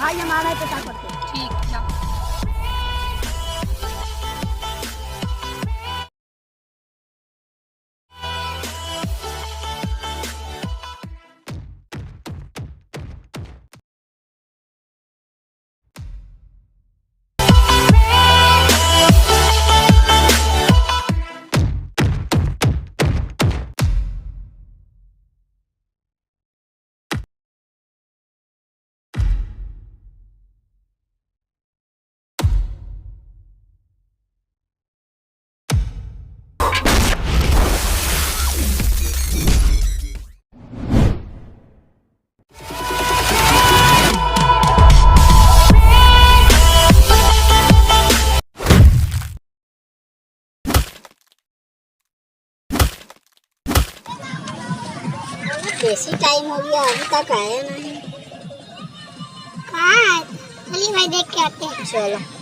भाई हमारा है तो क्या करते हैं। ठीक जाओ। बेसी टाइम हो गया अभी तक आया नहीं। कहाँ है? चलिए भाई देख के आते हैं। चलो।